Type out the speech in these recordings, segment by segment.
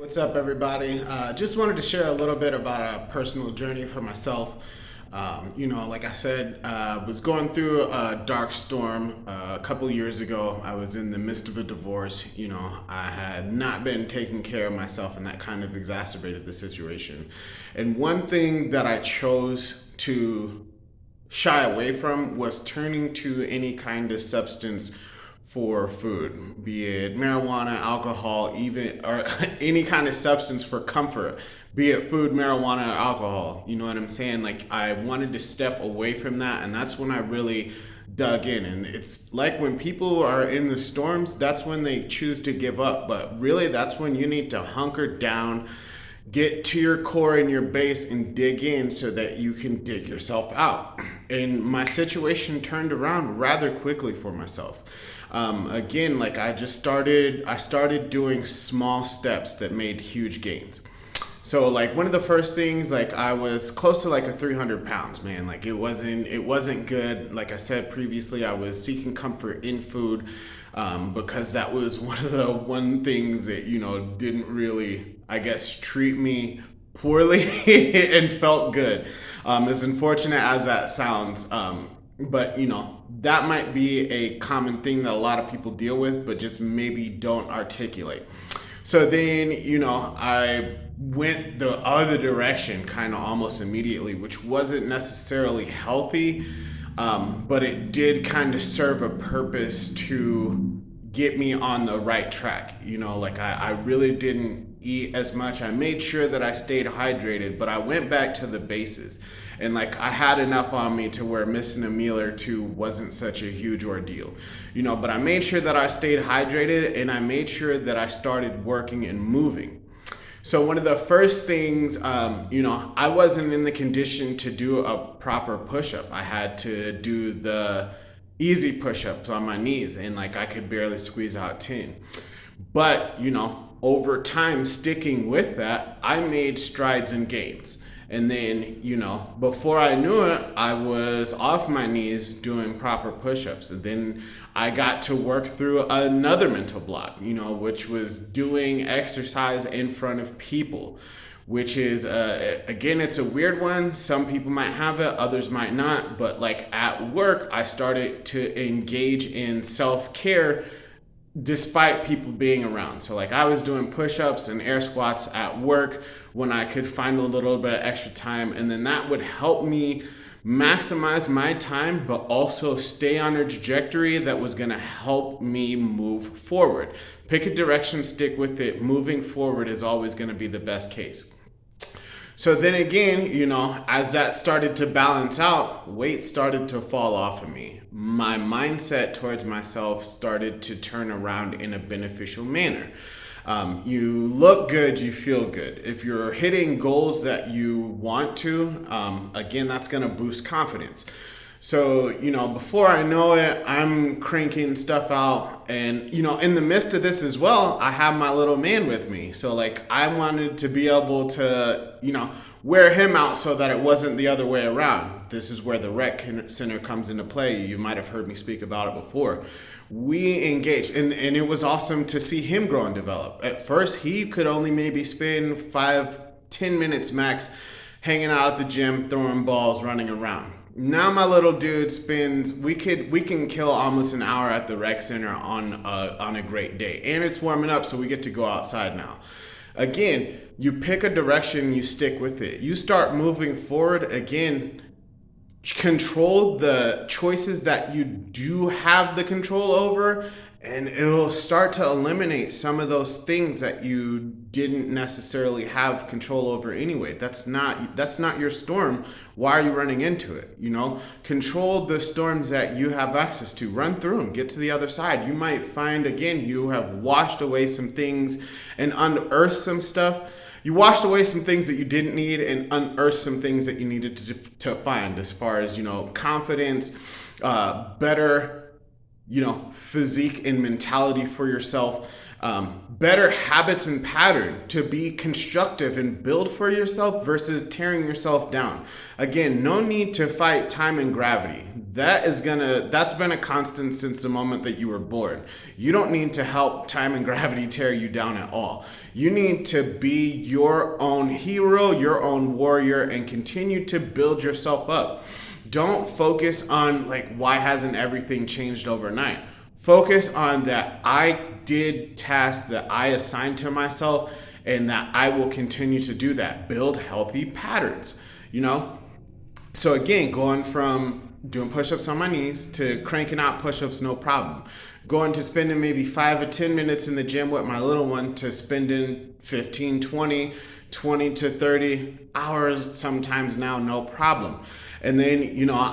What's up, everybody? Just wanted to share a little bit about a personal journey for myself. Like I said, was going through a dark storm a couple years ago. I was in the midst of a divorce. I had not been taking care of myself, and that kind of exacerbated the situation. And one thing that I chose to shy away from was turning to any kind of substance for food, be it marijuana, alcohol, even or any kind of substance for comfort, be it food, marijuana, or alcohol. You know what I'm saying? Like, I wanted to step away from that, and that's when I really dug in. And it's like when people are in the storms, that's when they choose to give up. But really, that's when you need to hunker down, get to your core and your base and dig in so that you can dig yourself out. And my situation turned around rather quickly for myself. Again, like I started doing small steps that made huge gains. So like one of the first things, like I was close to like 300 pounds, man. Like it wasn't good. Like I said previously, I was seeking comfort in food, because that was one things that, didn't really, I guess, treat me poorly and felt good. As unfortunate as that sounds, but that might be a common thing that a lot of people deal with, but just maybe don't articulate. So then, I went the other direction kind of almost immediately, which wasn't necessarily healthy, but it did kind of serve a purpose to get me on the right track. Like I really didn't eat as much. I made sure that I stayed hydrated, but I went back to the bases. And like I had enough on me to where missing a meal or two wasn't such a huge ordeal. But I made sure that I stayed hydrated, and I made sure that I started working and moving. So one of the first things, I wasn't in the condition to do a proper push-up. I had to do the easy push-ups on my knees, and like I could barely squeeze out 10. But, over time sticking with that, I made strides and gains. And then, before I knew it, I was off my knees doing proper push-ups. And then I got to work through another mental block, which was doing exercise in front of people, which is, again, it's a weird one. Some people might have it, others might not. But like at work, I started to engage in self-care despite people being around. So like I was doing push-ups and air squats at work when I could find a little bit of extra time, and then that would help me maximize my time, but also stay on a trajectory that was going to help me move forward. Pick a direction, stick with it. Moving forward is always going to be the best case. So then again, as that started to balance out, weight started to fall off of me. My mindset towards myself started to turn around in a beneficial manner. You look good, you feel good. If you're hitting goals that you want to, again, that's going to boost confidence. So, before I know it, I'm cranking stuff out. And, in the midst of this as well, I have my little man with me. So, like, I wanted to be able to, wear him out so that it wasn't the other way around. This is where the rec center comes into play. You might have heard me speak about it before. We engaged, and it was awesome to see him grow and develop. At first, he could only maybe spend 5-10 minutes max hanging out at the gym, throwing balls, running around. Now my little dude we can kill almost an hour at the rec center on a great day. And it's warming up, so we get to go outside now. Again, you pick a direction, you stick with it. You start moving forward. Again, control the choices that you do have the control over, and it'll start to eliminate some of those things that you didn't necessarily have control over anyway. That's not your storm. Why are you running into it? Control the storms that you have access to. Run through them. Get to the other side. You might find, again, you have washed away some things and unearthed some stuff. You washed away some things that you didn't need and unearthed some things that you needed to find, as far as, confidence, better, physique and mentality for yourself, better habits and pattern to be constructive and build for yourself versus tearing yourself down. Again, no need to fight time and gravity. that's been a constant since the moment that you were born. You don't need to help time and gravity tear you down at all. You need to be your own hero, your own warrior, and continue to build yourself up. Don't focus on like, why hasn't everything changed overnight? Focus on that I did tasks that I assigned to myself, and that I will continue to do that. Build healthy patterns, you know? So again, going from doing push-ups on my knees to cranking out push-ups, no problem. Going to spending maybe 5 or 10 minutes in the gym with my little one to spending 15, 20 to 30 hours sometimes now, no problem. And then, you know,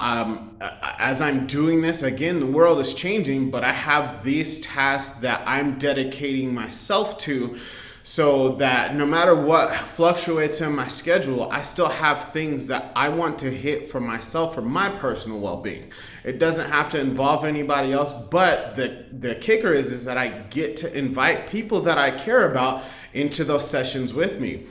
as I'm doing this, again, the world is changing, but I have these tasks that I'm dedicating myself to, so that no matter what fluctuates in my schedule, I still have things that I want to hit for myself, for my personal well-being. It doesn't have to involve anybody else, but the kicker is that I get to invite people that I care about into those sessions with me,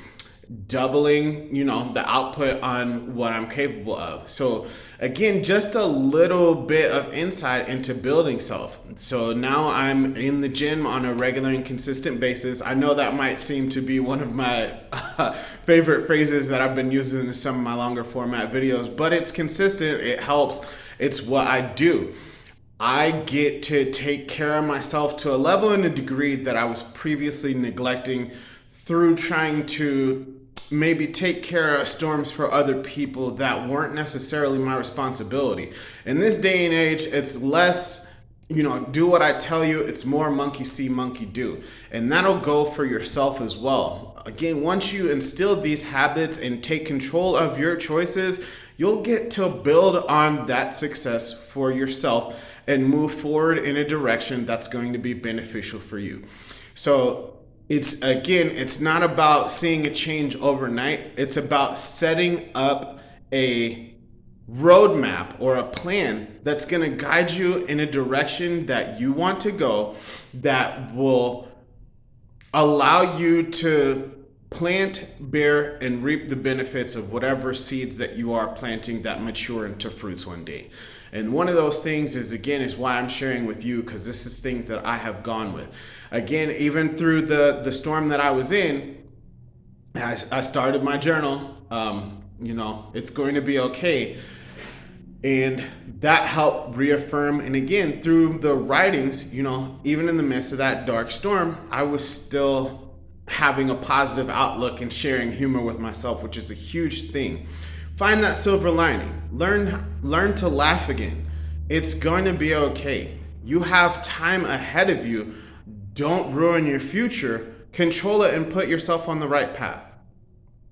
doubling, you know, the output on what I'm capable of. So again, just a little bit of insight into building self. So now I'm in the gym on a regular and consistent basis. I know that might seem to be one of my favorite phrases that I've been using in some of my longer format videos, but it's consistent, it helps, it's what I do. I get to take care of myself to a level and a degree that I was previously neglecting through trying to maybe take care of storms for other people that weren't necessarily my responsibility. In this day and age, it's less, you know, do what I tell you. It's more monkey see, monkey do. And that'll go for yourself as well. Again, once you instill these habits and take control of your choices, you'll get to build on that success for yourself and move forward in a direction that's going to be beneficial for you. So it's not about seeing a change overnight. It's about setting up a roadmap or a plan that's going to guide you in a direction that you want to go, that will allow you to plant, bear, and reap the benefits of whatever seeds that you are planting that mature into fruits one day. And one of those things is why I'm sharing with you, because this is things that I have gone with. Again, even through the storm that I was in, I started my journal. You know, it's going to be okay. And that helped reaffirm. And again, through the writings, you know, even in the midst of that dark storm, I was still having a positive outlook and sharing humor with myself, which is a huge thing. Find that silver lining. Learn to laugh again. It's going to be okay. You have time ahead of you. Don't ruin your future. Control it and put yourself on the right path.